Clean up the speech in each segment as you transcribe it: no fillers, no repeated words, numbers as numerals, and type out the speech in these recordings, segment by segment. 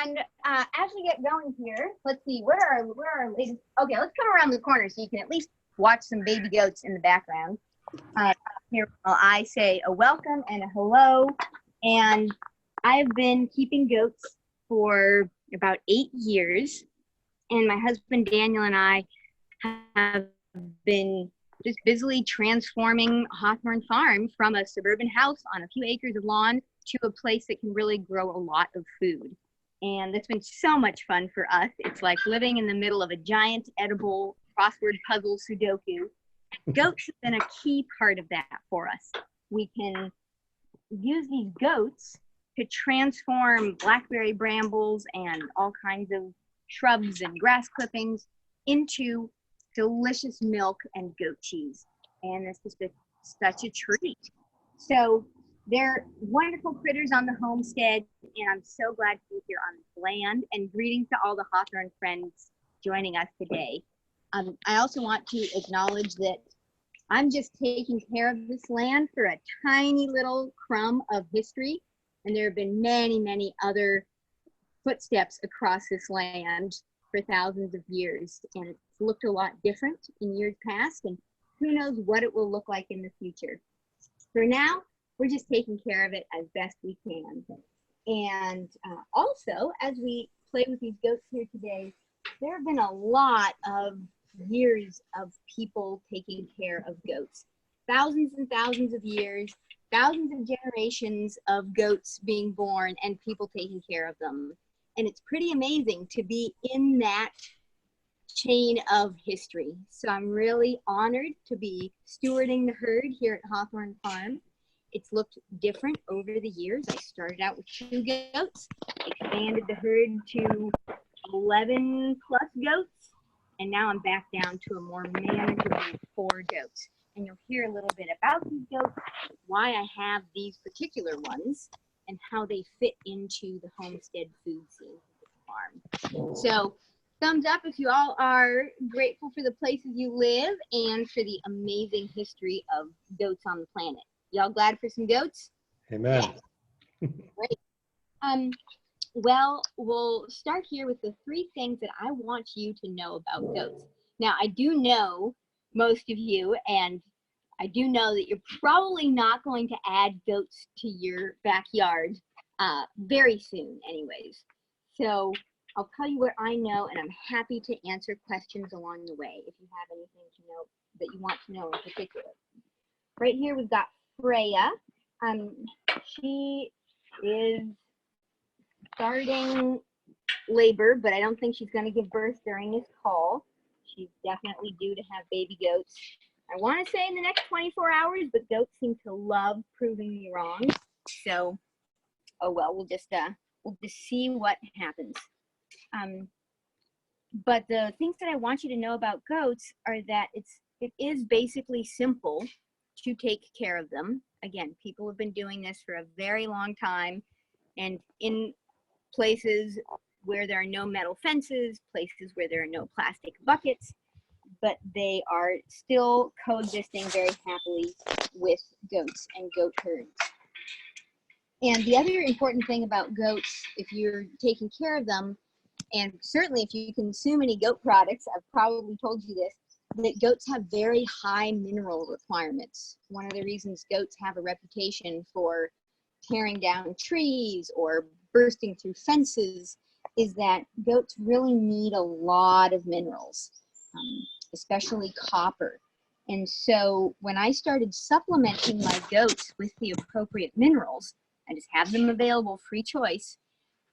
as we get going here, let's see, where are our ladies? Okay, let's come around the corner so you can at least watch some baby goats in the background. Here I say a welcome and a hello, and I've been keeping goats for about 8 years, and my husband Daniel and I have been just busily transforming Hawthorn Farm from a suburban house on a few acres of lawn to a place that can really grow a lot of food. And that's been so much fun for us. It's like living in the middle of a giant edible crossword puzzle Sudoku. Goats have been a key part of that for us. We can use these goats to transform blackberry brambles and all kinds of shrubs and grass clippings into delicious milk and goat cheese. And this has been such a treat. So they're wonderful critters on the homestead, and I'm so glad to be here on this land. And greetings to all the Hawthorn friends joining us today. I also want to acknowledge that I'm just taking care of this land for a tiny little crumb of history, and there have been many, many other footsteps across this land for thousands of years, and it's looked a lot different in years past, and who knows what it will look like in the future. For now, we're just taking care of it as best we can. And also, as we play with these goats here today, there have been a lot of years of people taking care of goats. Thousands and thousands of years, thousands of generations of goats being born and people taking care of them. And it's pretty amazing to be in that chain of history. So I'm really honored to be stewarding the herd here at Hawthorn Farm. It's looked different over the years. I started out with 2 goats, expanded the herd to 11 plus goats, and now I'm back down to a more manageable 4 goats. And you'll hear a little bit about these goats, why I have these particular ones, and how they fit into the homestead food scene of the farm. So thumbs up if you all are grateful for the places you live and for the amazing history of goats on the planet. Y'all glad for some goats? Amen. Yeah. Great. Well, we'll start here with the 3 things that I want you to know about goats. Now, I do know most of you, and I do know that you're probably not going to add goats to your backyard very soon anyways. So I'll tell you what I know, and I'm happy to answer questions along the way if you have anything to know that you want to know in particular. Right here we've got Freya. She is starting labor, but I don't think she's going to give birth during this call. She's definitely due to have baby goats. I want to say in the next 24 hours, but goats seem to love proving me wrong. So, oh well, we'll just see what happens. But the things that I want you to know about goats are that it is basically simple to take care of them. Again, people have been doing this for a very long time, and in places where there are no metal fences, places where there are no plastic buckets, but they are still coexisting very happily with goats and goat herds. And the other important thing about goats, if you're taking care of them, and certainly if you consume any goat products, I've probably told you this, that goats have very high mineral requirements. One of the reasons goats have a reputation for tearing down trees or bursting through fences is that goats really need a lot of minerals, especially copper. And so when I started supplementing my goats with the appropriate minerals, I just have them available, free choice,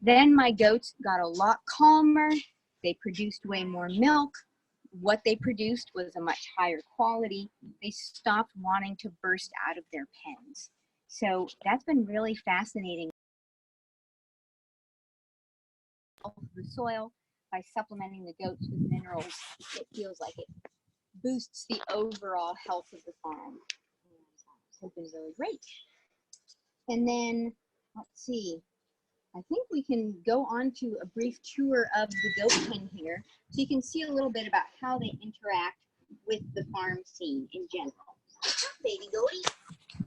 then my goats got a lot calmer, they produced way more milk, what they produced was a much higher quality, they stopped wanting to burst out of their pens. So that's been really fascinating. The soil by supplementing the goats with minerals, it feels like it boosts the overall health of the farm. It's been really great. And then let's see, I think we can go on to a brief tour of the goat pen here so you can see a little bit about how they interact with the farm scene in general. Baby goatie.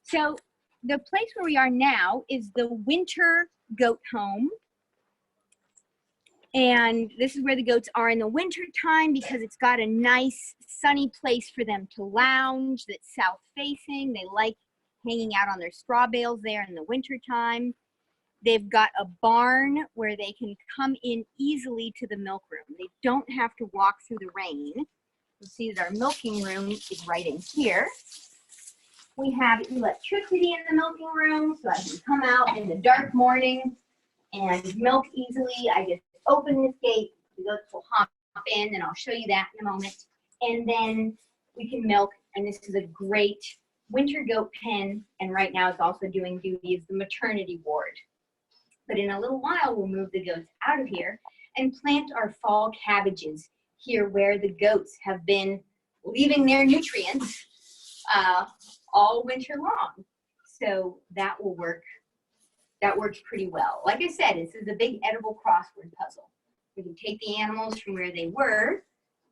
So the place where we are now is the winter goat home. And this is where the goats are in the winter time because it's got a nice sunny place for them to lounge that's south facing. They like hanging out on their straw bales there in the winter time. They've got a barn where they can come in easily to the milk room. They don't have to walk through the rain. You'll see that our milking room is right in here. We have electricity in the milking room, so I can come out in the dark morning and milk easily. I just open this gate, the goats will hop in, and I'll show you that in a moment. And then we can milk, and this is a great winter goat pen, and right now it's also doing duty as the maternity ward. But in a little while, we'll move the goats out of here and plant our fall cabbages here where the goats have been leaving their nutrients all winter long. So that will work. That works pretty well. Like I said, this is a big edible crossword puzzle. We can take the animals from where they were,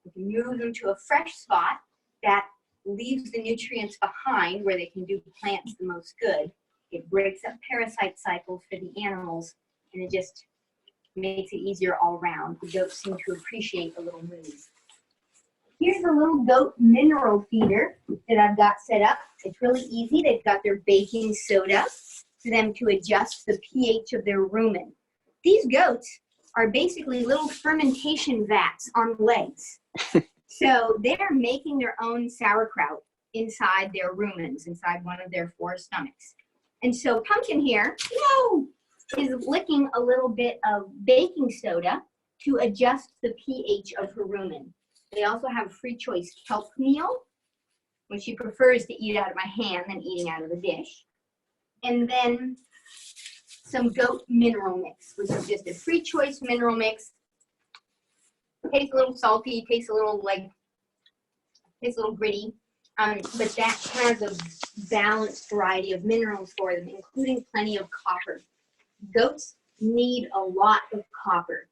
we can move them to a fresh spot that leaves the nutrients behind where they can do the plants the most good. It breaks up parasite cycles for the animals, and it just makes it easier all around. The goats seem to appreciate a little move. Here's the little goat mineral feeder that I've got set up. It's really easy. They've got their baking soda for them to adjust the pH of their rumen. These goats are basically little fermentation vats on legs. So they're making their own sauerkraut inside their rumens, inside one of their 4 stomachs. And so Pumpkin here, is licking a little bit of baking soda to adjust the pH of her rumen. They also have free choice kelp meal, which she prefers to eat out of my hand than eating out of the dish. And then some goat mineral mix, which is just a free choice mineral mix. Tastes a little salty, tastes a little gritty, but that has a balanced variety of minerals for them, including plenty of copper. Goats need a lot of copper,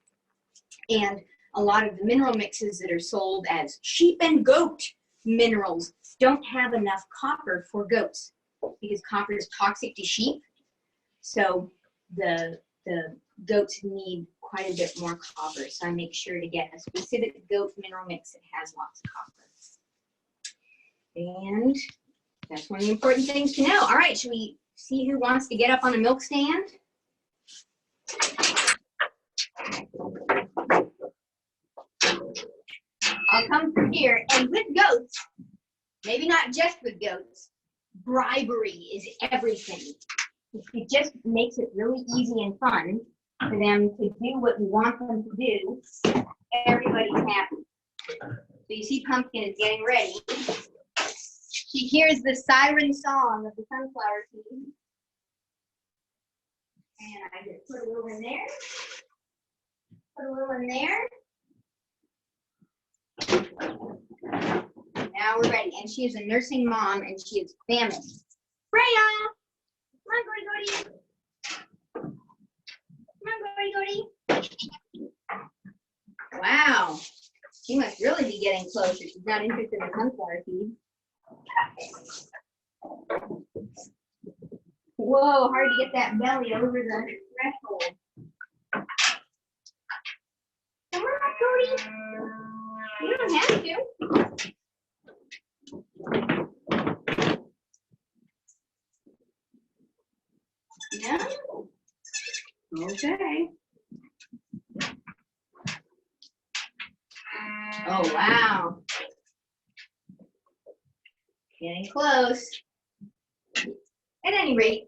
and a lot of the mineral mixes that are sold as sheep and goat minerals don't have enough copper for goats because copper is toxic to sheep. So the goats need quite a bit more copper. So I make sure to get a specific goat mineral mix that has lots of copper. And that's one of the important things to know. All right, should we see who wants to get up on a milk stand? I'll come through here. And with goats, maybe not just with goats, bribery is everything. It just makes it really easy and fun for them to do what we want them to do. Everybody's happy. So you see Pumpkin is getting ready. She hears the siren song of the sunflower seed. And I just put a little in there. Put a little in there. Now we're ready. And she is a nursing mom, and she is famished. Freya! Come on, Goody Goody. Come on, Goody Goody. Wow. She must really be getting closer. She's not interested in sunflower seeds. Whoa, hard to get that belly over the threshold. Come on, Cody. You don't have to. No? Okay. Oh, wow. Getting close. At any rate,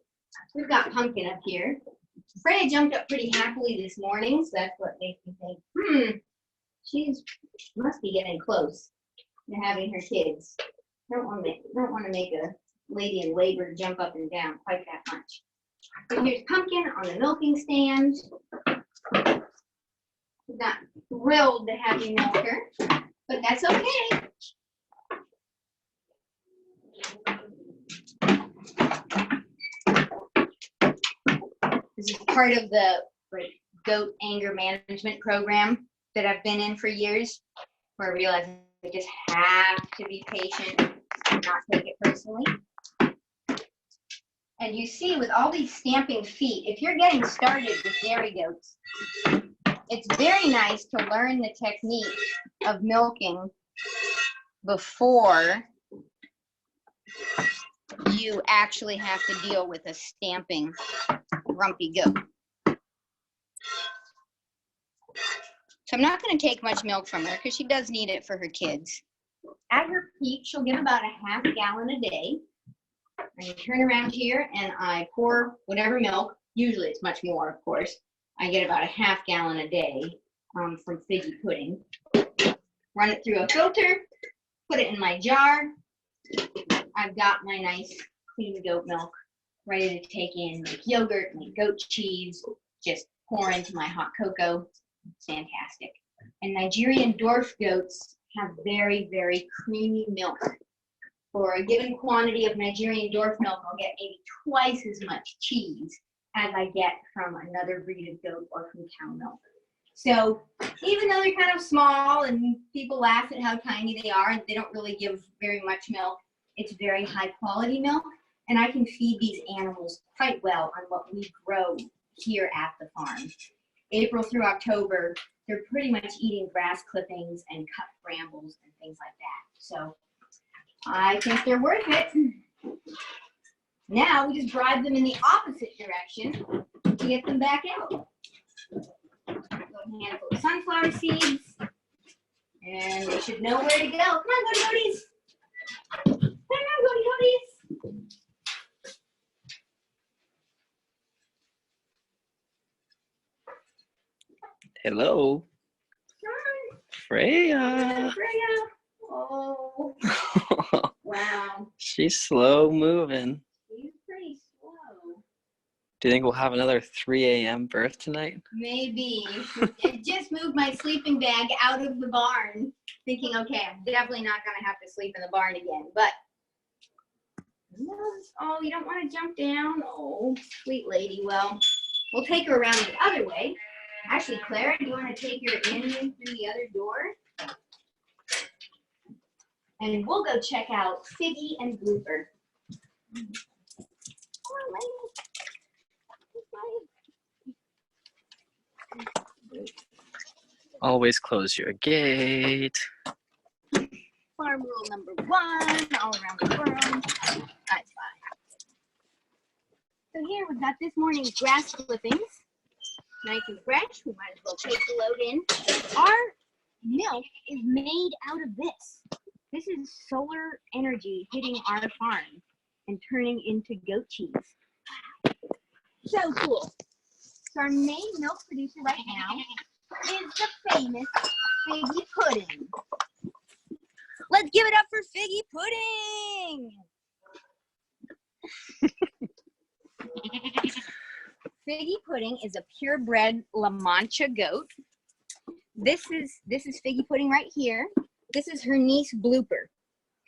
we've got Pumpkin up here. Freya jumped up pretty happily this morning, so that's what makes me think, she must be getting close to having her kids. Don't want to make a lady in labor jump up and down quite that much. So here's Pumpkin on the milking stand. She's not thrilled to have you milk her, but that's okay. This is part of the goat anger management program that I've been in for years, where I realized I just have to be patient and not take it personally. And you see with all these stamping feet, if you're getting started with dairy goats, it's very nice to learn the technique of milking before you actually have to deal with a stamping grumpy goat. So I'm not going to take much milk from her because she does need it for her kids. At her peak, she'll give about a half gallon a day. I turn around here and I pour whatever milk. Usually it's much more, of course. I get about a half gallon a day from Figgy Pudding. Run it through a filter, put it in my jar. I've got my nice clean goat milk ready to take in, make yogurt, make goat cheese, just pour into my hot cocoa. It's fantastic. And Nigerian dwarf goats have very, very creamy milk. For a given quantity of Nigerian dwarf milk, I'll get maybe twice as much cheese as I get from another breed of goat or from cow milk. So even though they're kind of small and people laugh at how tiny they are and they don't really give very much milk, it's very high quality milk, and I can feed these animals quite well on what we grow here at the farm. April through October, they're pretty much eating grass clippings and cut brambles and things like that. So I think they're worth it. Now we just drive them in the opposite direction to get them back out. A handful of sunflower seeds, and they should know where to go. Come on, goaty goaties. Come on, goaty goaties. Hello. Hi. Freya. Freya. Oh. Wow. She's slow moving. She's pretty slow. Do you think we'll have another 3 a.m. birth tonight? Maybe. I just moved my sleeping bag out of the barn, thinking, okay, I'm definitely not going to have to sleep in the barn again. But, oh, you don't want to jump down? Oh, sweet lady. Well, we'll take her around the other way. Actually, Clara, do you want to take her in through the other door? And we'll go check out Figgy and Blooper. Come on, lady. Always close your gate. Farm rule number 1, all around the world. That's fine. So here we've got this morning's grass clippings. Nice and fresh. We might as well take the load in. Our milk is made out of this. This is solar energy hitting our farm and turning into goat cheese. So cool. So our main milk producer right now is the famous Figgy Pudding. Let's give it up for Figgy Pudding. Figgy Pudding is a purebred La Mancha goat. This is Figgy Pudding right here. This is her niece Blooper,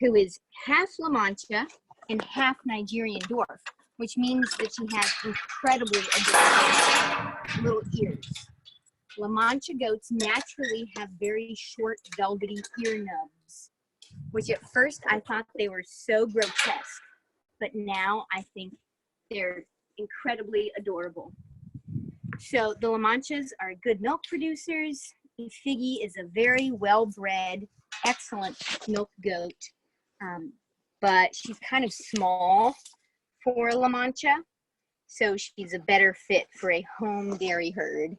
who is half La Mancha and half Nigerian dwarf, which means that she has incredibly adorable little ears. La Mancha goats naturally have very short, velvety ear nubs, which at first I thought they were so grotesque, but now I think they're incredibly adorable. So the La Manchas are good milk producers. Figgy is a very well-bred, excellent milk goat, but she's kind of small for La Mancha, so she's a better fit for a home dairy herd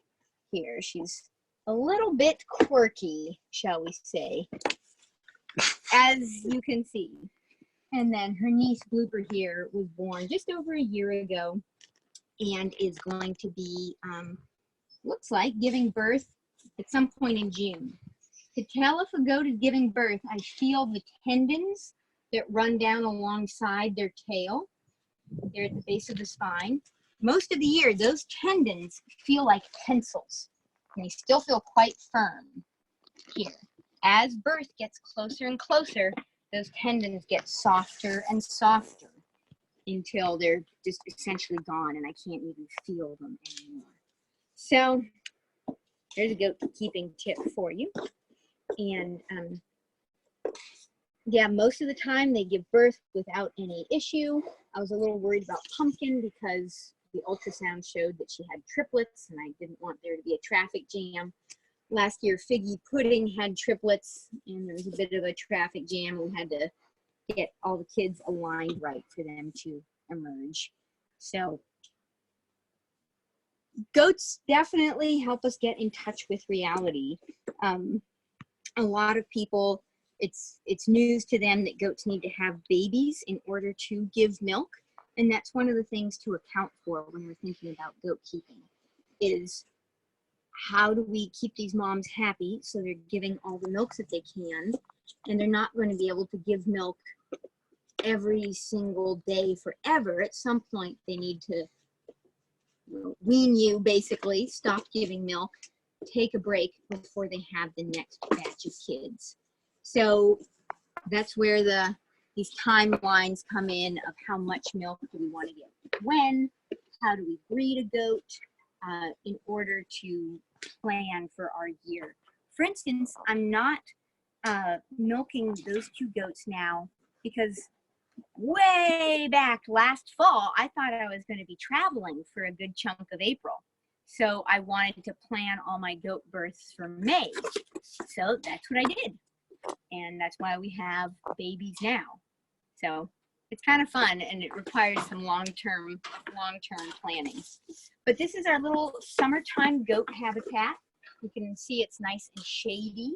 here. She's a little bit quirky, shall we say, as you can see. And then her niece Blooper here was born just over a year ago and is going to be, looks like, giving birth at some point in June. To tell if a goat is giving birth, I feel the tendons that run down alongside their tail. They're at the base of the spine. Most of the year, those tendons feel like pencils, and they still feel quite firm here. As birth gets closer and closer, those tendons get softer and softer until they're just essentially gone, and I can't even feel them anymore. So there's a goat keeping tip for you. And yeah, most of the time they give birth without any issue. I was a little worried about Pumpkin because the ultrasound showed that she had triplets, and I didn't want there to be a traffic jam. Last year, Figgy Pudding had triplets, and there was a bit of a traffic jam. We had to get all the kids aligned right for them to emerge. So goats definitely help us get in touch with reality. A lot of people, it's news to them that goats need to have babies in order to give milk. And that's one of the things to account for when we're thinking about goat keeping, is how do we keep these moms happy so they're giving all the milks that they can, and they're not going to be able to give milk every single day forever. At some point they need to wean you, basically stop giving milk, take a break before they have the next batch of kids. So that's where these timelines come in of how much milk do we want to get when, how do we breed a goat in order to plan for our year. For instance, I'm not milking those 2 goats now because way back last fall, I thought I was going to be traveling for a good chunk of April. So I wanted to plan all my goat births for May. So that's what I did. And that's why we have babies now. So it's kind of fun, and it requires some long-term planning. But this is our little summertime goat habitat. You can see it's nice and shady.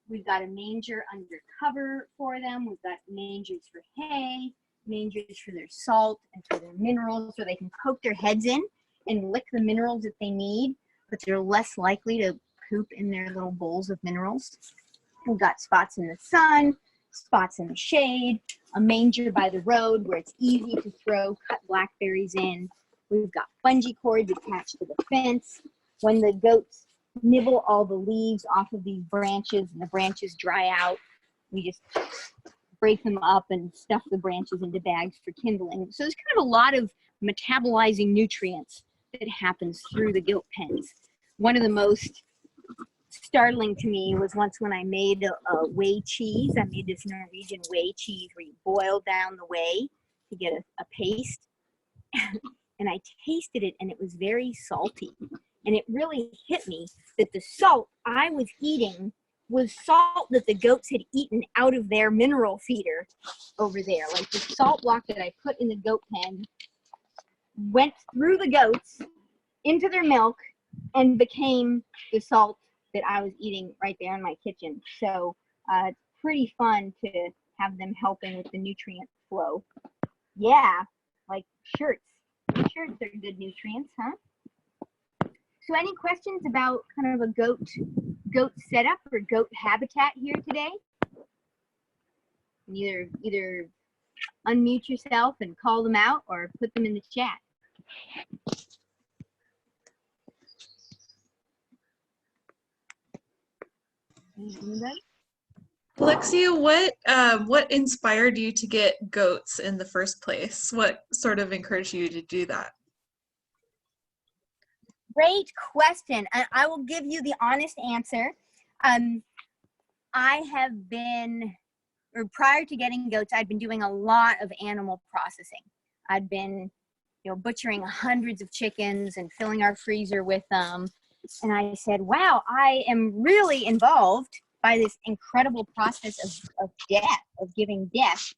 We've got a manger under cover for them. We've got mangers for hay, mangers for their salt and for their minerals, so they can poke their heads in and lick the minerals that they need, but they're less likely to poop in their little bowls of minerals. We've got spots in the sun, spots in the shade, a manger by the road where it's easy to throw cut blackberries in. We've got bungee cords attached to the fence. When the goats nibble all the leaves off of these branches and the branches dry out, we just break them up and stuff the branches into bags for kindling. So there's kind of a lot of metabolizing nutrients that happens through the goat pens. One of the most startling to me was once when I made a whey cheese. I made this Norwegian whey cheese where you boil down the whey to get a paste. And I tasted it, and it was very salty. And it really hit me that the salt I was eating was salt that the goats had eaten out of their mineral feeder over there. Like the salt block that I put in the goat pen went through the goats into their milk and became the salt that I was eating right there in my kitchen. So it's pretty fun to have them helping with the nutrient flow. Yeah, like shirts. Shirts are good nutrients, huh? So any questions about kind of a goat setup or goat habitat here today? Either unmute yourself and call them out or put them in the chat. Anybody? Alexia, what inspired you to get goats in the first place? What sort of encouraged you to do that? Great question. I will give you the honest answer. I have been, or prior to getting goats, I'd been doing a lot of animal processing. I'd been, butchering hundreds of chickens and filling our freezer with them. And I said, wow, I am really involved by this incredible process of death, of giving death.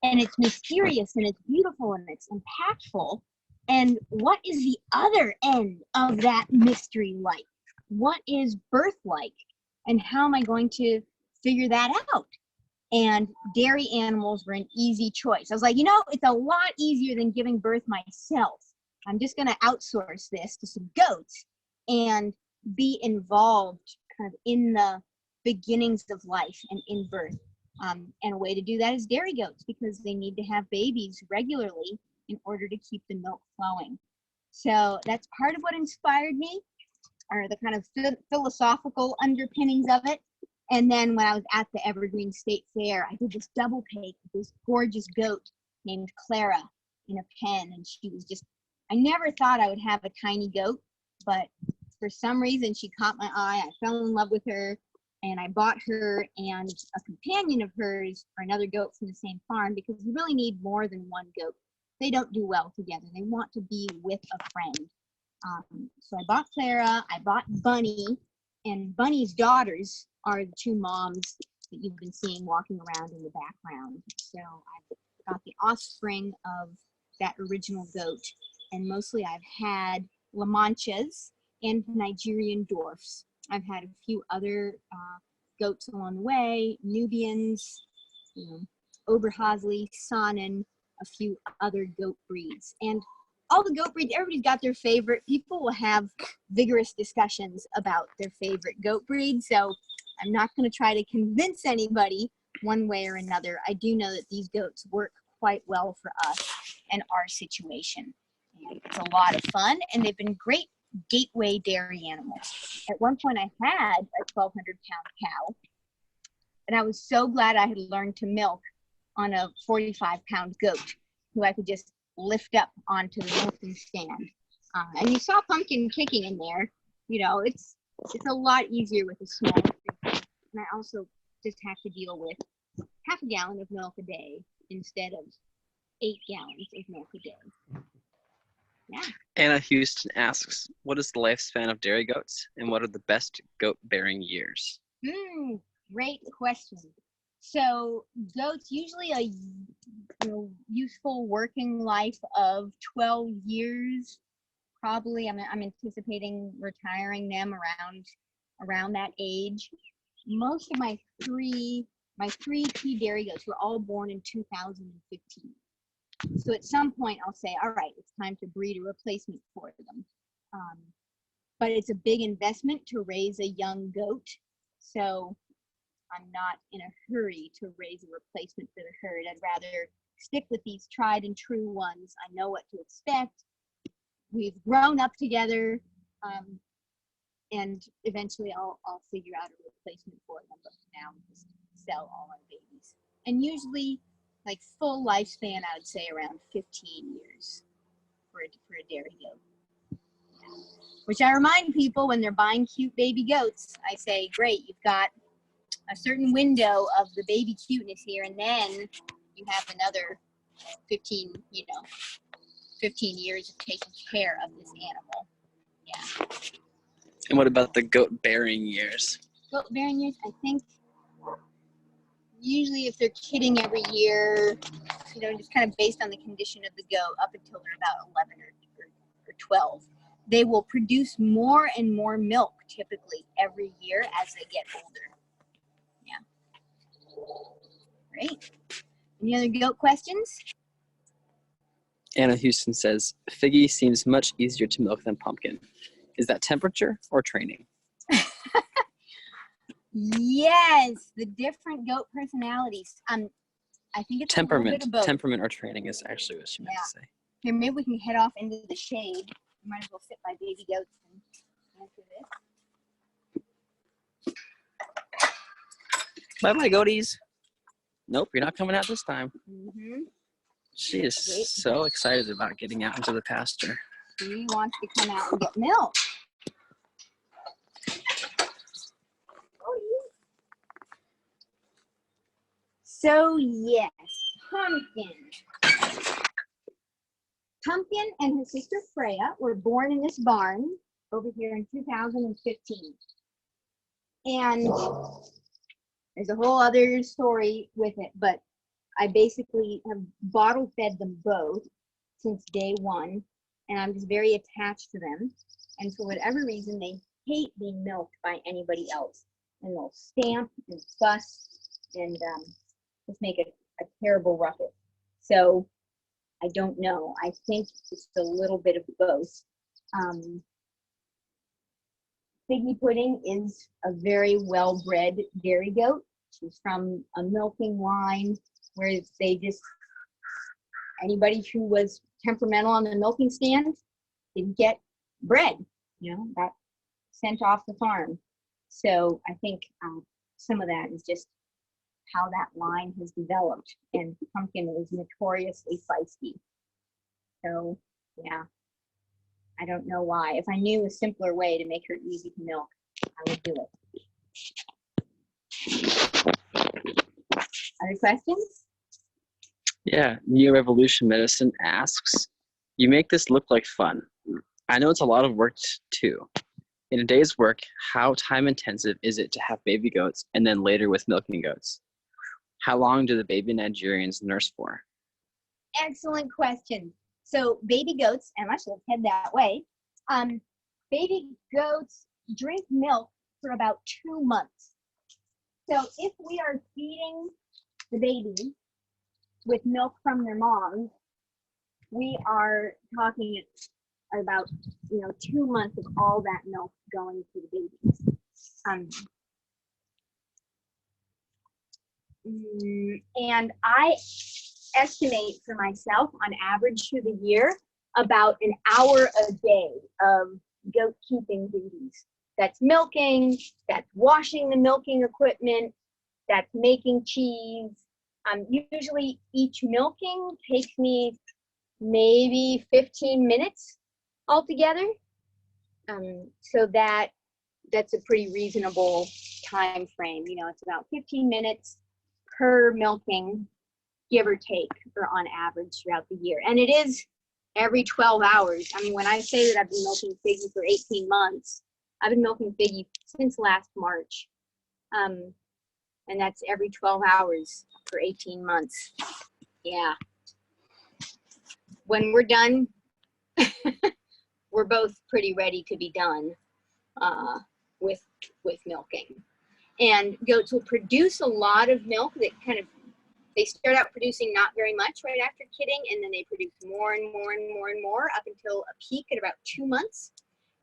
And it's mysterious and it's beautiful and it's impactful. And what is the other end of that mystery like? What is birth like? And how am I going to figure that out? And dairy animals were an easy choice. I was like, it's a lot easier than giving birth myself. I'm just going to outsource this to some goats and be involved kind of in the beginnings of life and in birth. And a way to do that is dairy goats, because they need to have babies regularly in order to keep the milk flowing. So that's part of what inspired me, or the kind of philosophical underpinnings of it. And then when I was at the Evergreen State Fair, I did this double take with this gorgeous goat named Clara in a pen. And she was just, I never thought I would have a tiny goat, but for some reason she caught my eye. I fell in love with her, and I bought her and a companion of hers for another goat from the same farm, because you really need more than one goat they don't do well together. They want to be with a friend. So I bought Clara, I bought Bunny, and Bunny's daughters are the two moms that you've been seeing walking around in the background. So I've got the offspring of that original goat, and mostly I've had La Manchas and Nigerian dwarfs. I've had a few other goats along the way, Nubians, Oberhasli, Saanen, a few other goat breeds. And all the goat breeds, everybody's got their favorite. People will have vigorous discussions about their favorite goat breed, so I'm not going to try to convince anybody one way or another. I do know that these goats work quite well for us and our situation. And it's a lot of fun, and they've been great gateway dairy animals. At one point I had a 1,200-pound cow, and I was so glad I had learned to milk on a 45-pound goat who I could just lift up onto the milking stand. And you saw Pumpkin kicking in there. It's a lot easier with a smaller creature. And I also just have to deal with half a gallon of milk a day instead of 8 gallons of milk a day. Yeah. Anna Houston asks, what is the lifespan of dairy goats, and what are the best goat-bearing years? Great question. So goats usually a useful working life of 12 years. Probably, I'm anticipating retiring them around that age. Most of my three key dairy goats were all born in 2015. So at some point I'll say, all right, it's time to breed a replacement for them. But it's a big investment to raise a young goat. So I'm not in a hurry to raise a replacement for the herd. I'd rather stick with these tried and true ones. I know what to expect. We've grown up together, and eventually I'll figure out a replacement for them. But for now, we just sell all our babies. And usually, like full lifespan, I would say around 15 years for a dairy goat. Yeah. Which I remind people when they're buying cute baby goats, I say, great, you've got a certain window of the baby cuteness here, and then you have another 15 years of taking care of this animal. Yeah. And what about the goat-bearing years? Goat-bearing years, I think, usually if they're kidding every year, just kind of based on the condition of the goat, up until they're about 11 or 12, they will produce more and more milk typically every year as they get older. Yeah. Great. Any other goat questions? Anna Houston says, Figgy seems much easier to milk than Pumpkin. Is that temperature or training? Yes, the different goat personalities. I think it's temperament. A little bit of both. Temperament or training is actually what she meant to say. Here, maybe we can head off into the shade. We might as well sit by baby goats and answer this. Bye-bye, goaties. Nope, you're not coming out this time. Mm-hmm. She is so excited about getting out into the pasture. She wants to come out and get milk. So yes, Pumpkin and her sister Freya were born in this barn over here in 2015. And there's a whole other story with it, but I basically have bottle fed them both since day one, and I'm just very attached to them. And for whatever reason, they hate being milked by anybody else. And they'll stamp and fuss and just make a terrible ruckus. So I don't know. I think it's a little bit of both. Figgy Pudding is a very well-bred dairy goat. She's from a milking line where anybody who was temperamental on the milking stand didn't get bred, got sent off the farm. So I think some of that is just how that line has developed, and Pumpkin is notoriously feisty. So yeah, I don't know why. If I knew a simpler way to make her easy to milk, I would do it. Other questions? Yeah, New Revolution Medicine asks, you make this look like fun. I know it's a lot of work too. In a day's work, how time intensive is it to have baby goats and then later with milking goats? How long do the baby Nigerians nurse for? Excellent question. So baby goats, and I should have head that way. Baby goats drink milk for about 2 months. So if we are feeding the baby with milk from their moms, we are talking about 2 months of all that milk going to the babies. And I estimate for myself on average through the year about an hour a day of goat keeping duties. That's milking, that's washing the milking equipment, that's making cheese. Usually each milking takes me maybe 15 minutes altogether. So that's a pretty reasonable time frame. It's about 15 minutes per milking, give or take, or on average throughout the year. And it is every 12 hours. I mean, when I say that I've been milking Figgy for 18 months, I've been milking Figgy since last March. And that's every 12 hours for 18 months. Yeah. When we're done, we're both pretty ready to be done with milking. And goats will produce a lot of milk that they start out producing not very much right after kidding, and then they produce more and more and more and more up until a peak at about 2 months.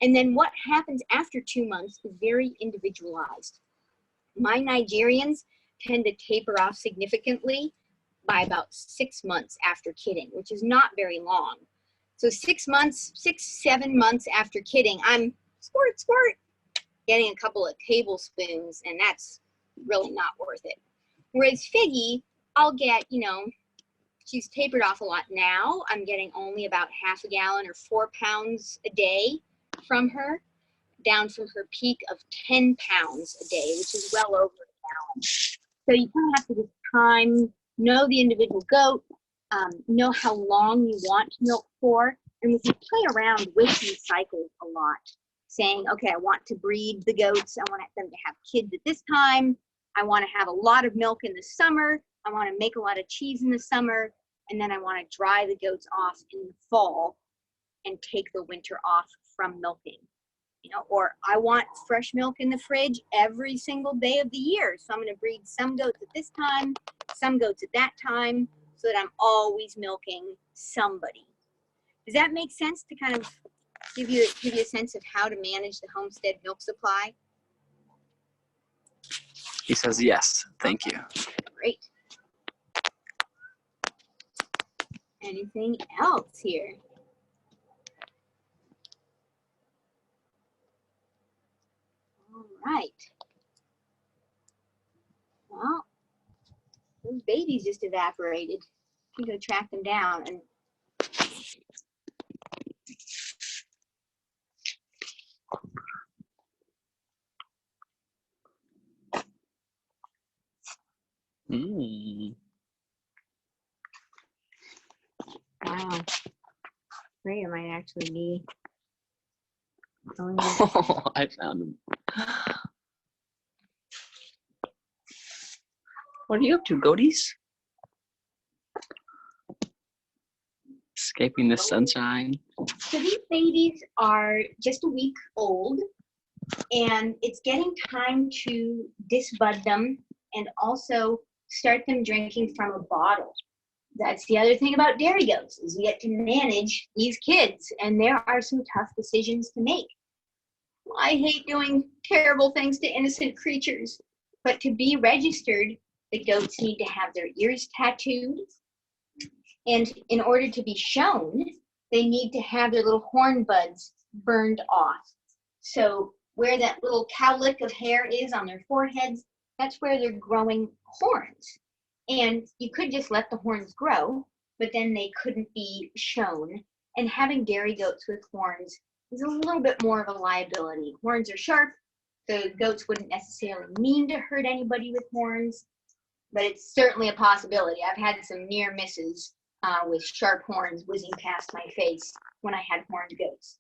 And then what happens after 2 months is very individualized. My Nigerians tend to taper off significantly by about 6 months after kidding, which is not very long. So 6 months, 7 months after kidding, I'm squirt, getting a couple of tablespoons, and that's really not worth it. Whereas Figgy, I'll get, she's tapered off a lot now. I'm getting only about half a gallon or 4 pounds a day from her, down from her peak of 10 pounds a day, which is well over a gallon. So you kind of have to just know the individual goat, know how long you want milk for, and we can play around with these cycles a lot, saying, okay, I want to breed the goats. I want them to have kids at this time. I want to have a lot of milk in the summer. I want to make a lot of cheese in the summer. And then I want to dry the goats off in the fall and take the winter off from milking. Or I want fresh milk in the fridge every single day of the year. So I'm going to breed some goats at this time, some goats at that time, so that I'm always milking somebody. Does that make sense to kind of give you a sense of how to manage the homestead milk supply? He says yes, thank you. Great. Anything else here? All right. Well, those babies just evaporated. You go track them down and wow. Freya might actually be going I found him. What are you up to, goaties? Escaping the sunshine. So these babies are just a week old, and it's getting time to disbud them and also start them drinking from a bottle. That's the other thing about dairy goats, is you get to manage these kids, and there are some tough decisions to make. I hate doing terrible things to innocent creatures, but to be registered, the goats need to have their ears tattooed, and in order to be shown, they need to have their little horn buds burned off. So where that little cowlick of hair is on their foreheads, that's where they're growing horns. And you could just let the horns grow, but then they couldn't be shown. And having dairy goats with horns is a little bit more of a liability. Horns are sharp. The goats wouldn't necessarily mean to hurt anybody with horns, but it's certainly a possibility. I've had some near misses with sharp horns whizzing past my face when I had horned goats.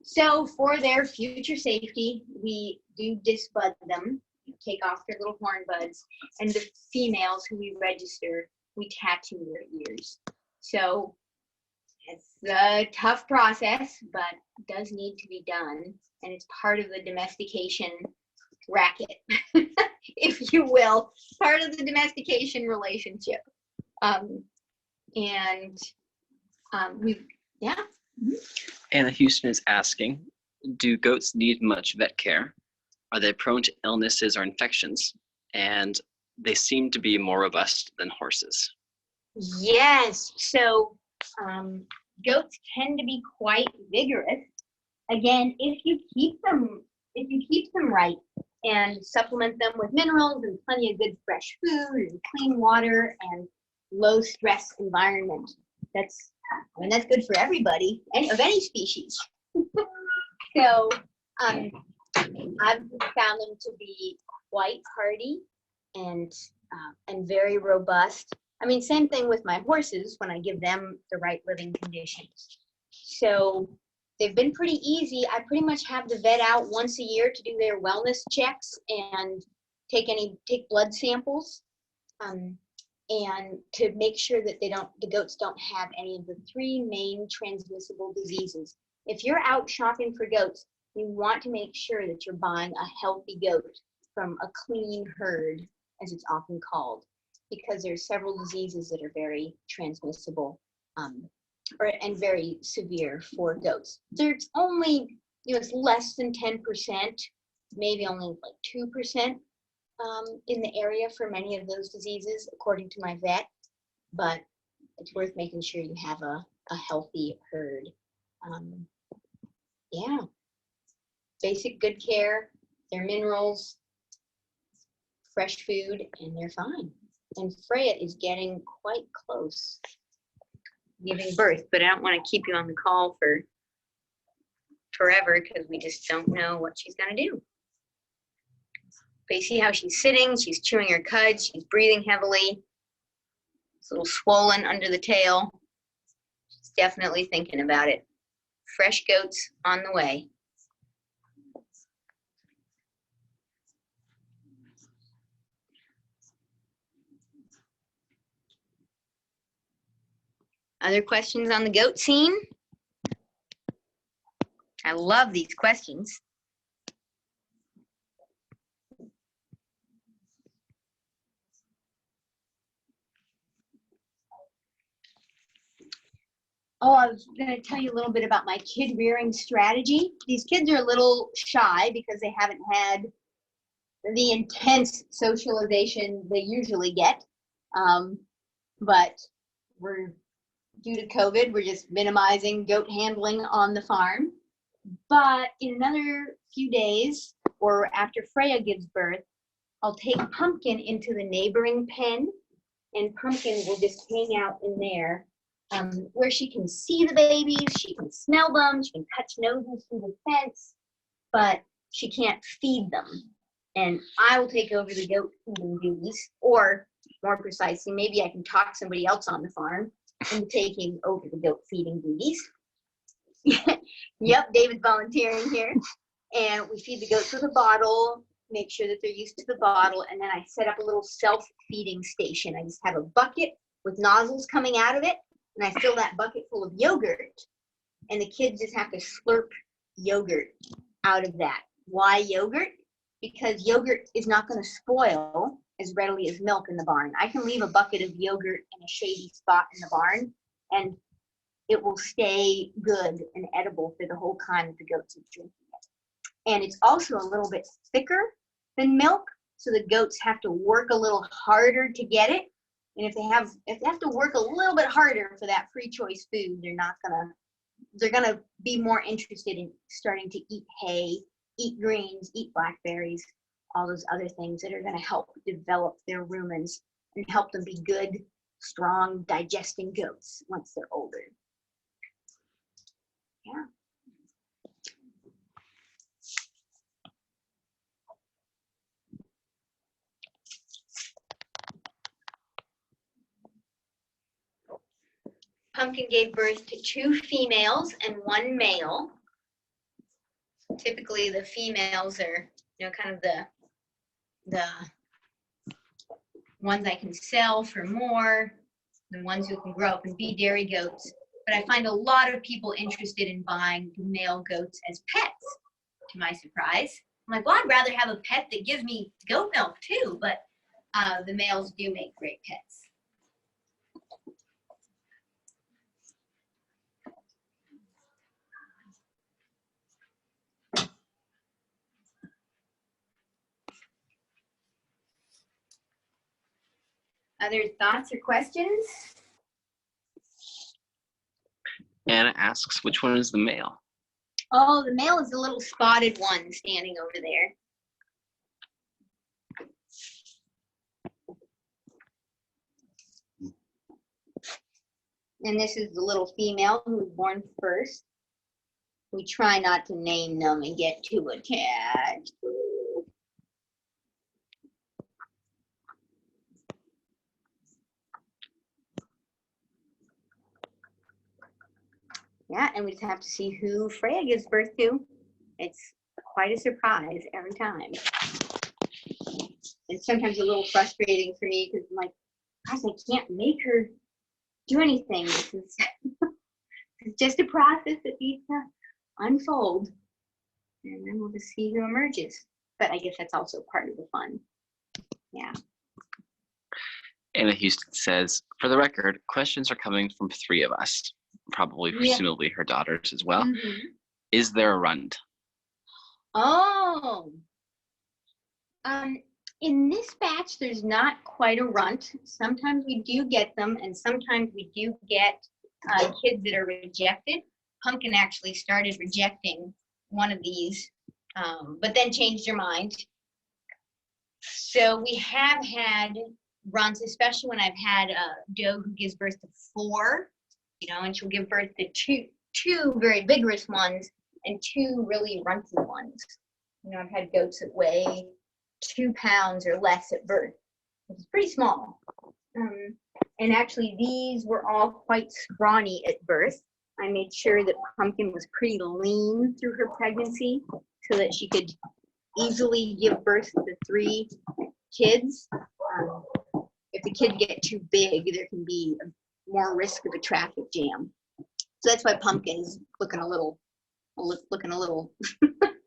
So for their future safety, we do disbud them, take off their little horn buds, and the females who we register, we tattoo their ears. So it's a tough process, but does need to be done, and it's part of the domestication racket, if you will, part of the domestication relationship. Anna Houston is asking, do goats need much vet care? Are they prone to illnesses or infections? And they seem to be more robust than horses. Yes, so goats tend to be quite vigorous. Again, if you keep them right and supplement them with minerals and plenty of good fresh food and clean water and low stress environment, that's good for everybody of any species. So I've found them to be quite hardy and very robust. I mean, same thing with my horses when I give them the right living conditions. So they've been pretty easy. I pretty much have the vet out once a year to do their wellness checks and take blood samples, and to make sure that the goats don't have any of the 3 main transmissible diseases. If you're out shopping for goats, you want to make sure that you're buying a healthy goat from a clean herd, as it's often called, because there's several diseases that are very transmissible and very severe for goats. There's only, it's less than 10%, maybe only like 2% in the area for many of those diseases, according to my vet, but it's worth making sure you have a healthy herd. Basic good care, their minerals, fresh food, and they're fine. And Freya is getting quite close giving birth, but I don't want to keep you on the call for forever because we just don't know what she's going to do. But you see how she's sitting, she's chewing her cud, she's breathing heavily. It's a little swollen under the tail. She's definitely thinking about it. Fresh goats on the way. Other questions on the goat scene? I love these questions. Oh, I was going to tell you a little bit about my kid rearing strategy. These kids are a little shy because they haven't had the intense socialization they usually get. But due to COVID, we're just minimizing goat handling on the farm. But in another few days, or after Freya gives birth, I'll take Pumpkin into the neighboring pen, and Pumpkin will just hang out in there, where she can see the babies, she can smell them, she can touch noses through the fence, but she can't feed them. And I will take over the goat feeding duties, or more precisely, maybe I can talk somebody else on the farm into taking over the goat feeding duties. Yep, David's volunteering here. And we feed the goats with a bottle, make sure that they're used to the bottle, and then I set up a little self-feeding station. I just have a bucket with nozzles coming out of it, and I fill that bucket full of yogurt, and the kids just have to slurp yogurt out of that. Why yogurt? Because yogurt is not going to spoil as readily as milk in the barn. I can leave a bucket of yogurt in a shady spot in the barn, and it will stay good and edible for the whole time that the goats are drinking it. And it's also a little bit thicker than milk, so the goats have to work a little harder to get it. And if they have to work a little bit harder for that free choice food, they're gonna be more interested in starting to eat hay, eat greens, eat blackberries, all those other things that are gonna help develop their rumens and help them be good, strong, digesting goats once they're older. Yeah. Pumpkin gave birth to 2 females and 1 male. Typically, the females are, kind of the ones I can sell for more, the ones who can grow up and be dairy goats. But I find a lot of people interested in buying the male goats as pets, to my surprise. I'm like, well, I'd rather have a pet that gives me goat milk too, but the males do make great pets. Other thoughts or questions? Anna asks, which one is the male? Oh, the male is the little spotted one standing over there. And this is the little female who was born first. We try not to name them and get too attached. Yeah, and we just have to see who Freya gives birth to. It's quite a surprise every time. It's sometimes a little frustrating for me because I'm like, gosh, I can't make her do anything. This is it's just a process that needs to unfold. And then we'll just see who emerges. But I guess that's also part of the fun. Yeah. Anna Houston says, for the record, questions are coming from 3 of us, probably presumably her daughters as well. Mm-hmm. Is there a runt? Oh. In this batch, there's not quite a runt. Sometimes we do get them, and sometimes we do get kids that are rejected. Pumpkin actually started rejecting one of these, but then changed her mind. So we have had runts, especially when I've had a doe who gives birth to 4, and she'll give birth to two very vigorous ones and 2 really runty ones. I've had goats that weigh 2 pounds or less at birth, which is pretty small. And actually, these were all quite scrawny at birth. I made sure that Pumpkin was pretty lean through her pregnancy so that she could easily give birth to 3 kids. If the kids get too big, there can be more risk of a traffic jam. So that's why Pumpkin's looking a little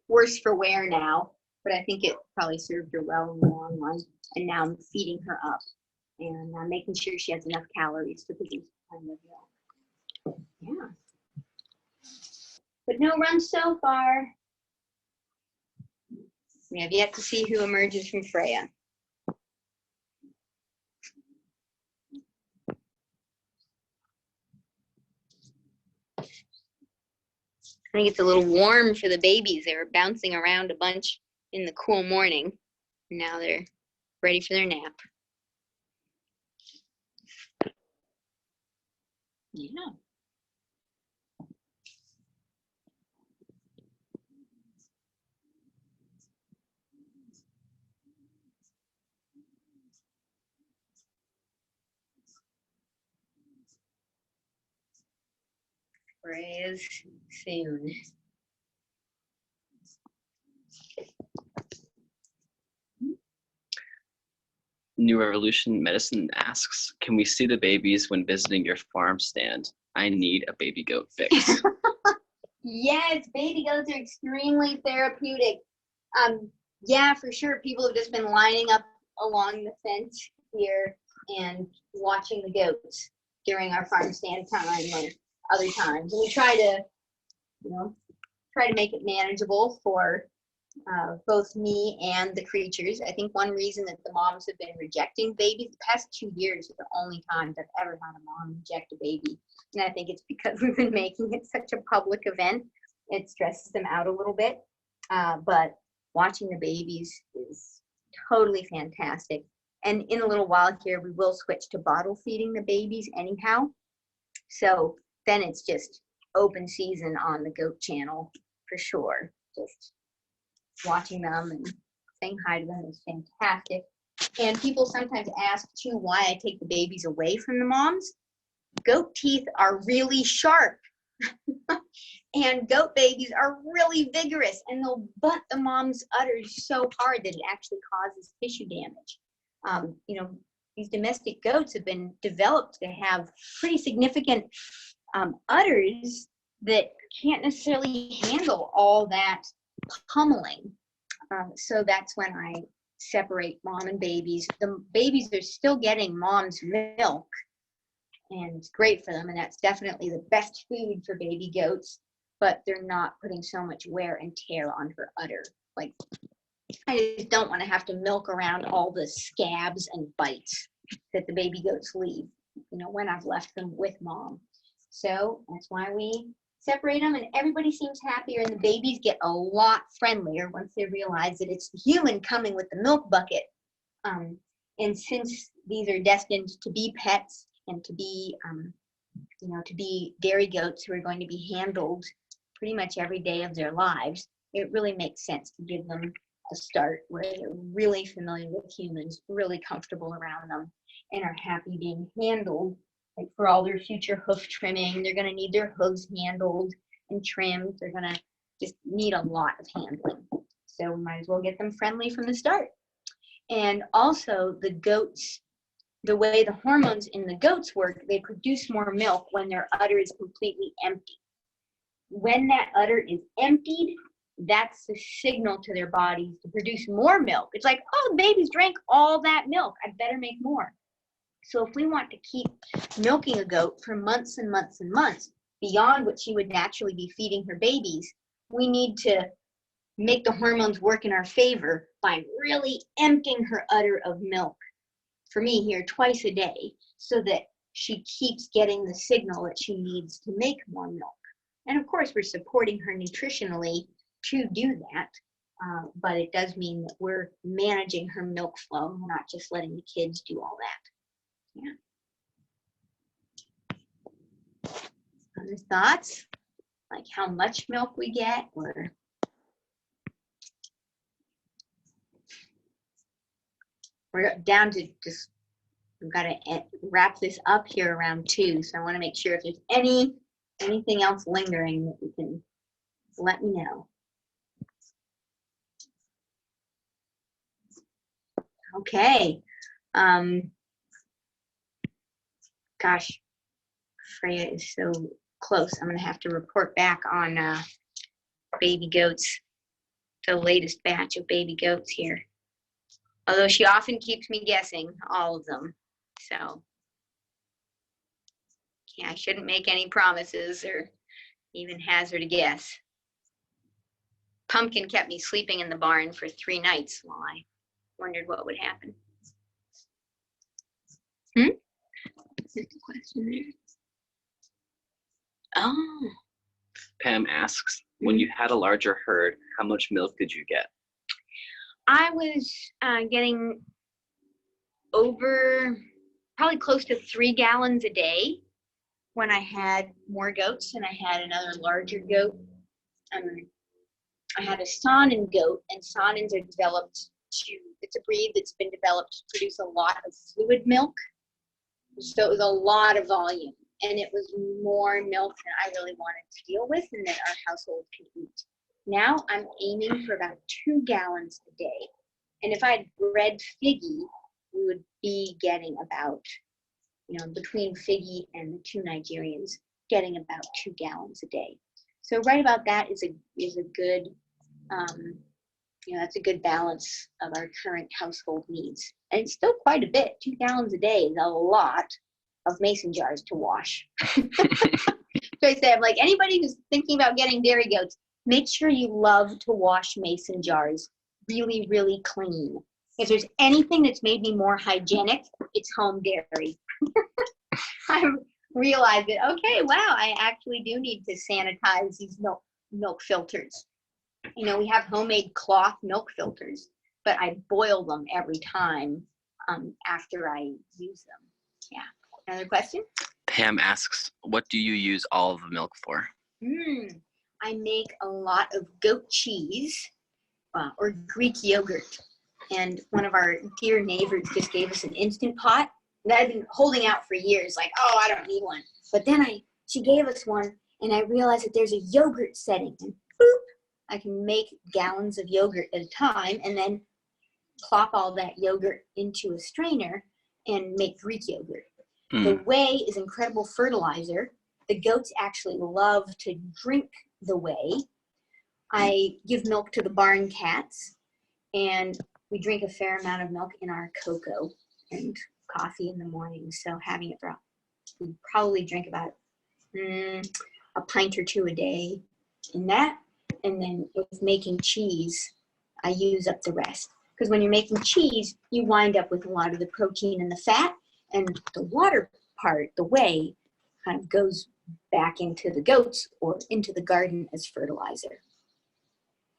worse for wear now. But I think it probably served her well in the long run. And now I'm feeding her up and making sure she has enough calories to produce kind of milk. Yeah. But no runs so far. We have yet to see who emerges from Freya. I think it's a little warm for the babies. They were bouncing around a bunch in the cool morning. Now they're ready for their nap. Yeah. Freya's soon. New Revolution Medicine asks, can we see the babies when visiting your farm stand? I need a baby goat fix. Yes, baby goats are extremely therapeutic. Yeah, for sure. People have just been lining up along the fence here and watching the goats during our farm stand time or other times. And we try to, make it manageable for both me and the creatures. I think one reason that the moms have been rejecting babies, the past 2 years are the only times I've ever had a mom reject a baby. And I think it's because we've been making it such a public event. It stresses them out a little bit. But watching the babies is totally fantastic. And in a little while here, we will switch to bottle feeding the babies anyhow. So then it's just open season on the goat channel for sure. Just watching them and saying hi to them is fantastic. And people sometimes ask too why I take the babies away from the moms. goat teeth are really sharp. And goat babies are really vigorous, and they'll butt the mom's udders so hard that it actually causes tissue damage. You know, these domestic goats have been developed to have pretty significant udders that can't necessarily handle all that pummeling. So that's when I separate mom and babies. The babies are still getting mom's milk, and it's great for them, and that's definitely the best food for baby goats, but they're not putting so much wear and tear on her udder. Like, I just don't want to have to milk around all the scabs and bites that the baby goats leave, you know, when I've left them with mom. So that's why we separate them, and everybody seems happier, and the babies get a lot friendlier once they realize that it's the human coming with the milk bucket. And since these are destined to be pets and to be, you know, to be dairy goats who are going to be handled pretty much every day of their lives, it really makes sense to give them a start where they're really familiar with humans, really comfortable around them, and are happy being handled. Like for all their future hoof trimming, they're going to need their hooves handled and trimmed. They're going to just need a lot of handling. So we might as well get them friendly from the start. And also the goats, the way the hormones in the goats work, they produce more milk when their udder is completely empty. When that udder is emptied, that's the signal to their bodies to produce more milk. It's like, oh, the babies drank all that milk. I better make more. So if we want to keep milking a goat for months and months and months, beyond what she would naturally be feeding her babies, we need to make the hormones work in our favor by really emptying her udder of milk, for me here, twice a day, so that she keeps getting the signal that she needs to make more milk. And of course, we're supporting her nutritionally to do that, but it does mean that we're managing her milk flow, not just letting the kids do all that. Yeah. Other thoughts? Like how much milk we get, or we're down to just, we've got to wrap this up here around 2. So I want to make sure if there's anything else lingering that you can let me know. Okay. Gosh, Freya is so close. I'm going to have to report back on baby goats, the latest batch of baby goats here. Although she often keeps me guessing all of them. So yeah, I shouldn't make any promises or even hazard a guess. Pumpkin kept me sleeping in the barn for 3 nights while I wondered what would happen. There's a question there. Oh. Pam asks, when you had a larger herd, how much milk did you get? I was getting over, probably close to 3 gallons a day when I had more goats, and I had another larger goat. I had a Saanen goat, and Saanens are developed it's a breed that's been developed to produce a lot of fluid milk. So it was a lot of volume, and it was more milk than I really wanted to deal with and that our household can eat. Now I'm aiming for about 2 gallons a day. And if I had bred Figgy, we would be getting about, you know, between Figgy and the 2 Nigerians, getting about 2 gallons a day. So right about that is a good, you know, that's a good balance of our current household needs. And it's still quite a bit. 2 gallons a day is a lot of mason jars to wash. So I say, I'm like, anybody who's thinking about getting dairy goats, make sure you love to wash mason jars really, really clean. If there's anything that's made me more hygienic, it's home dairy. I realized that, okay, wow, I actually do need to sanitize these milk filters. You know, we have homemade cloth milk filters, but I boil them every time after I use them. Yeah. Another question? Pam asks, what do you use all of the milk for? I make a lot of goat cheese or Greek yogurt. And one of our dear neighbors just gave us an Instant Pot that I've been holding out for years, like, oh, I don't need one. But then she gave us one, and I realized that there's a yogurt setting, and boop, I can make gallons of yogurt at a time, and then plop all that yogurt into a strainer and make Greek yogurt. The whey is incredible fertilizer. The goats actually love to drink the whey. I give milk to the barn cats, and we drink a fair amount of milk in our cocoa and coffee in the morning. So having it raw, we probably drink about a pint or two a day in that. And then with making cheese, I use up the rest. Because when you're making cheese, you wind up with a lot of the protein and the fat, and the water part, the whey, kind of goes back into the goats or into the garden as fertilizer.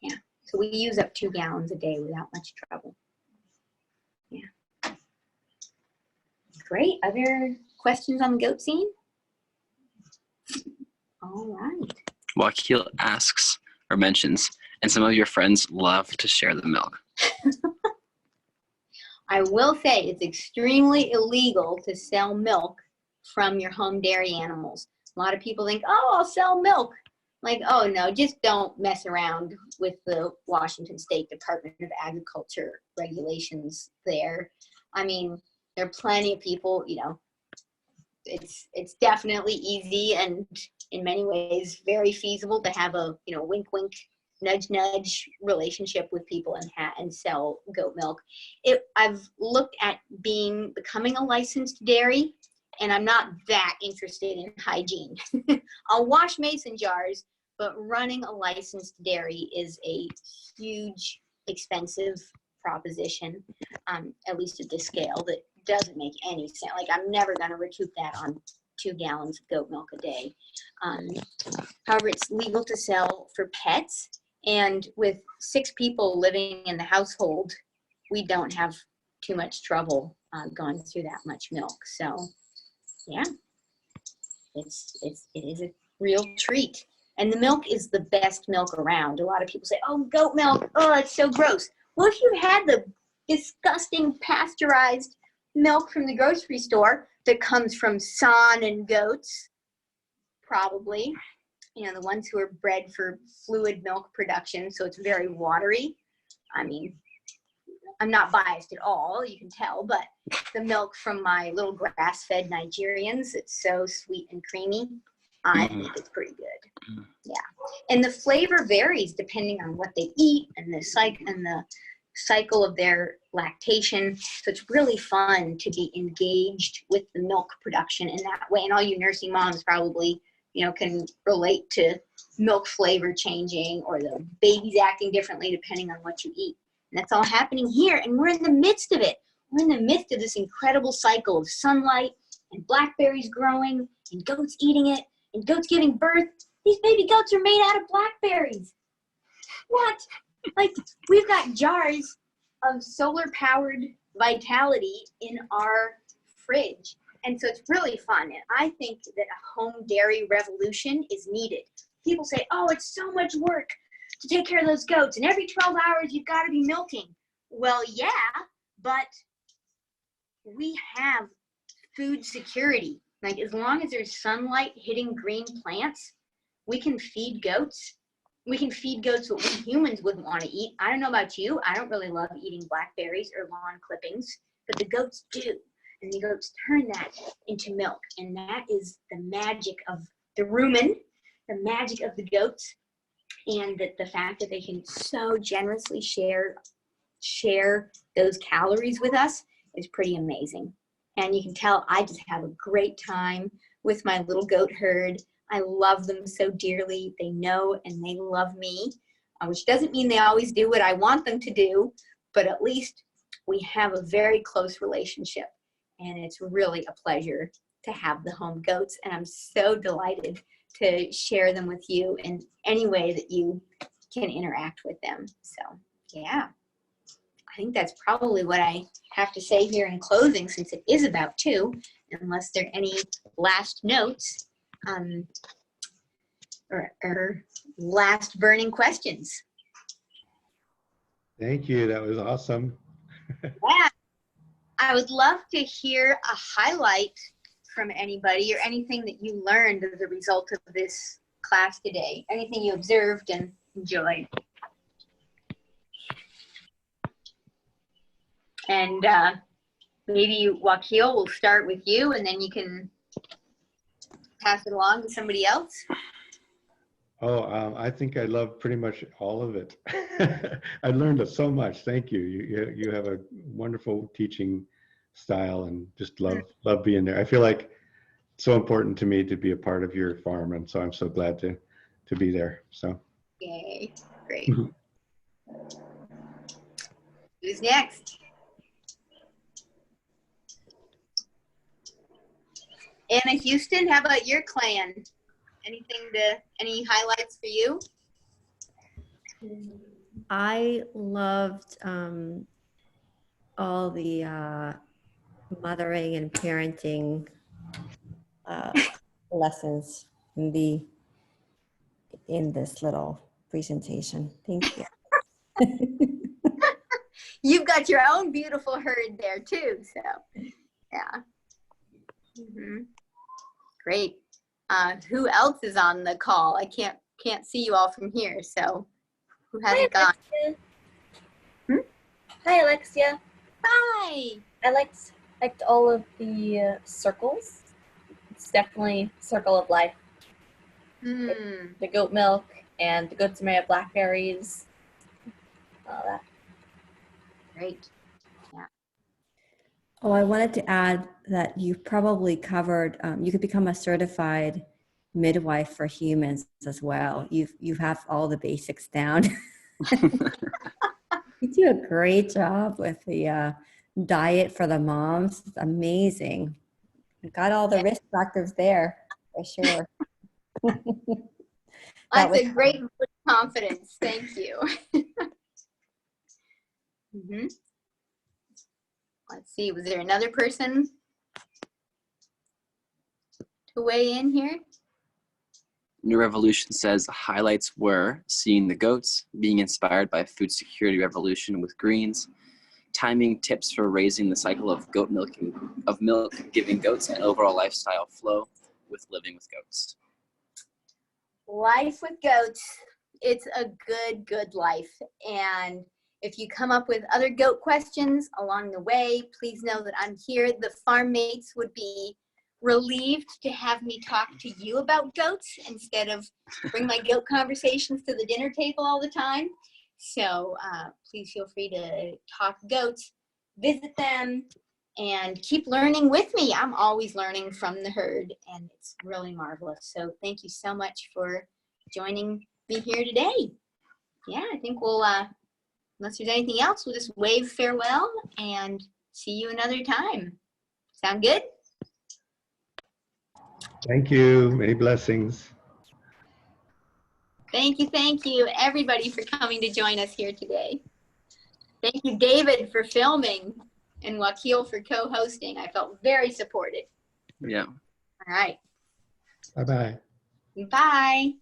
Yeah, so we use up 2 gallons a day without much trouble. Yeah. Great. Other questions on the goat scene? All right. Wakil asks or mentions, and some of your friends love to share the milk. I will say it's extremely illegal to sell milk from your home dairy animals. A lot of people think, oh, I'll sell milk. Like, oh, no, just don't mess around with the Washington State Department of Agriculture regulations there. I mean, there are plenty of people, you know, it's definitely easy and in many ways very feasible to have a, you know, wink, wink, nudge, nudge relationship with people and sell goat milk. I've looked at becoming a licensed dairy, and I'm not that interested in hygiene. I'll wash mason jars, but running a licensed dairy is a huge, expensive proposition, at least at this scale, that doesn't make any sense. Like, I'm never going to recoup that on 2 gallons of goat milk a day. However, it's legal to sell for pets, and with 6 people living in the household, we don't have too much trouble going through that much milk. So, yeah, it is a real treat. And the milk is the best milk around. A lot of people say, oh, goat milk, oh, it's so gross. Well, if you had the disgusting pasteurized milk from the grocery store that comes from sawn and goats, probably, you know, the ones who are bred for fluid milk production, so it's very watery. I mean, I'm not biased at all, you can tell, but the milk from my little grass-fed Nigerians, it's so sweet and creamy. I think it's pretty good. Yeah. And the flavor varies depending on what they eat and the cycle of their lactation. So it's really fun to be engaged with the milk production in that way. And all you nursing moms probably, you know, can relate to milk flavor changing or the babies acting differently depending on what you eat. And that's all happening here. And we're in the midst of it. We're in the midst of this incredible cycle of sunlight and blackberries growing and goats eating it and goats giving birth. These baby goats are made out of blackberries. What? Like, we've got jars of solar-powered vitality in our fridge. And so it's really fun. And I think that a home dairy revolution is needed. People say, oh, it's so much work to take care of those goats. And every 12 hours, you've got to be milking. Well, yeah, but we have food security. Like, as long as there's sunlight hitting green plants, we can feed goats. We can feed goats what we humans wouldn't want to eat. I don't know about you. I don't really love eating blackberries or lawn clippings, but the goats do. And the goats turn that into milk. And that is the magic of the rumen, the magic of the goats, and the fact that they can so generously share those calories with us is pretty amazing. And you can tell I just have a great time with my little goat herd. I love them so dearly. They know and they love me, which doesn't mean they always do what I want them to do, but at least we have a very close relationship. And it's really a pleasure to have the home goats. And I'm so delighted to share them with you in any way that you can interact with them. So, yeah. I think that's probably what I have to say here in closing, since it is about 2, unless there are any last notes or last burning questions. Thank you. That was awesome. Yeah. I would love to hear a highlight from anybody or anything that you learned as a result of this class today. Anything you observed and enjoyed. And maybe Wakil will start with you, and then you can pass it along to somebody else. Oh, I think I love pretty much all of it. I learned so much. Thank you. You have a wonderful teaching style, and just love being there. I feel like it's so important to me to be a part of your farm, and so I'm so glad to be there. So. Yay! Great. Who's next? Anna Houston, how about your clan? Any highlights for you? I loved all the mothering and parenting lessons in this little presentation. Thank you. You've got your own beautiful herd there too, so yeah. Great. Who else is on the call? I can't see you all from here, so who hasn't gone? Hi, Alexia. Hi. I liked all of the circles. It's definitely circle of life. The goat milk and the goats may have blackberries. All that. Great. Yeah. Oh, I wanted to add that you've probably covered, you could become a certified midwife for humans as well. You have all the basics down. You do a great job with the diet for the moms. It's amazing. You got all the risk factors there for sure. That's a great vote of confidence. Thank you. Let's see, was there another person to weigh in here? New Revolution says highlights were seeing the goats, being inspired by food security revolution with greens, timing tips for raising the cycle of milk giving goats, and overall lifestyle flow with living with goats. Life with goats, it's a good life. And if you come up with other goat questions along the way, please know that I'm here. The farm mates would be relieved to have me talk to you about goats instead of bring my goat conversations to the dinner table all the time. So please feel free to talk goats, visit them, and keep learning with me. I'm always learning from the herd, and it's really marvelous. So thank you so much for joining me here today. Yeah, I think we'll, unless there's anything else, we'll just wave farewell and see you another time. Sound good? Thank you. Many blessings. Thank you, everybody, for coming to join us here today. Thank you, David, for filming, and Wakil for co-hosting. I felt very supported. Yeah. All right. Bye-bye. Bye.